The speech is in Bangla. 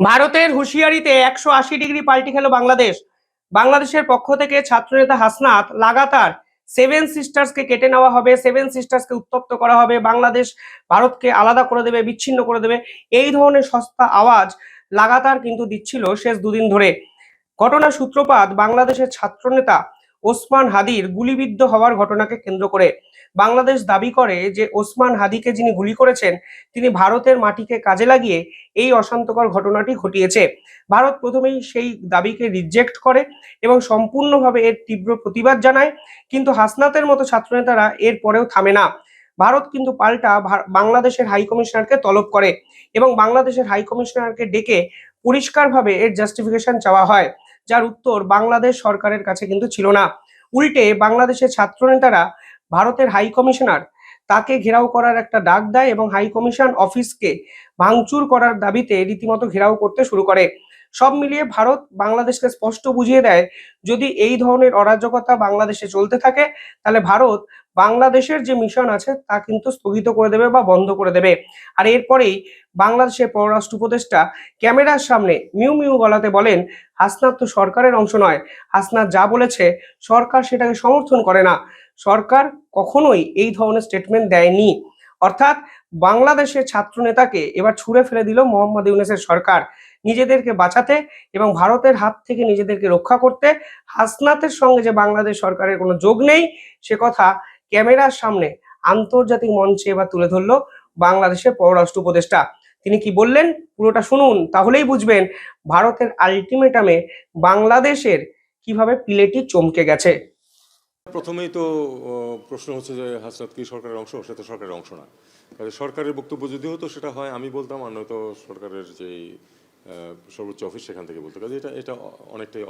ভারতের হুঁশিয়ারিতে 180 ডিগ্রি পাল্টি খেল বাংলাদেশ। বাংলাদেশের পক্ষ থেকে ছাত্রনেতা হাসনাত লাগাতার সেভেন সিস্টার্সকে কেটে নেওয়া হবে, সেভেন সিস্টার্সকে উত্তপ্ত করা হবে, বাংলাদেশ ভারতকে আলাদা করে দেবে, বিচ্ছিন্ন করে দেবে, এই ধরনের সস্তা আওয়াজ লাগাতার কিন্তু দিচ্ছিল শেষ দুদিন ধরে। ঘটনার সূত্রপাত বাংলাদেশের ছাত্রনেতা ওসমান হাদির গুলিবিদ্ধ হওয়ার ঘটনাকে কেন্দ্র করে। বাংলাদেশ দাবি করে যে ওসমান হাদিকে যিনি গুলি করেছেন তিনি ভারতের মাটিকে কাজে লাগিয়ে এই অশান্তকর ঘটনাটি ঘটিয়েছে। ভারত প্রথমেই সেই দাবিকে রিজেক্ট করে এবং সম্পূর্ণভাবে এর তীব্র প্রতিবাদ জানায়, কিন্তু হাসনাতের মতো ছাত্রনেতারা এর পরেও থামে না। ভারত কিন্তু পাল্টা বাংলাদেশের হাই কমিশনারকে তলব করে এবং বাংলাদেশের হাই কমিশনারকে ডেকে পরিষ্কারভাবে এর জাস্টিফিকেশন চাওয়া হয়, যার উত্তর বাংলাদেশ সরকারের কাছে কিন্তু ছিল না। উল্টে বাংলাদেশের ছাত্রনেতারা ভারতের হাই কমিশনার তাকে ঘেরাও করার একটা ডাক দেয় এবং হাই কমিশন অফিসকে ভাঙচুর করার দাবিতে রীতিমতো ঘেরাও করতে শুরু করে। সব মিলিয়ে ভারত বাংলাদেশকে স্পষ্ট বুঝিয়ে দেয়, যদি এই ধরনের অরাজকতা বাংলাদেশে চলতে থাকে তাহলে ভারত বাংলাদেশের যে মিশন আছে তা কিন্তু স্থগিত করে দেবে বা বন্ধ করে দেবে। আর এরপরেই বাংলাদেশের পররাষ্ট্র উপদেষ্টা ক্যামেরার সামনে মিউ মিউ গলাতে বলেন, হাসনাত তো সরকারের অংশ নয়, হাসনাত যা বলেছে সরকার সেটাকে সমর্থন করে না, সরকার কখনোই এই ধরনের স্টেটমেন্ট দেয়নি। অর্থাৎ বাংলাদেশের ছাত্র নেতাকে এবার ছুঁড়ে ফেলে দিল মোহাম্মদ ইউনূসের সরকার। নিজেদেরকে বাঁচাতে এবং ভারতের হাত থেকে নিজেদেরকে রক্ষা করতে হাসনাতের সঙ্গে যে বাংলাদেশ সরকারের কোনো যোগ নেই সে কথা ক্যামেরার সামনে আন্তর্জাতিক মঞ্চে এবার তুলে ধরলো বাংলাদেশের পররাষ্ট্র উপদেষ্টা। তিনি কি বললেন পুরোটা শুনুন, তাহলেই বুঝবেন ভারতের আলটিমেটামে বাংলাদেশের কিভাবে প্লেটই চমকে গেছে। প্রথমেই তো প্রশ্ন হচ্ছে যে হাসনাত কি সরকারের অংশ? সে তো সরকারের অংশ না। কাজে সরকারের বক্তব্য যদি হতো সেটা হয় আমি বলতাম, আর নয়তো সরকারের যেই সর্বোচ্চ অফিস সেখান থেকে বলতো। কাজে এটা অনেকটাই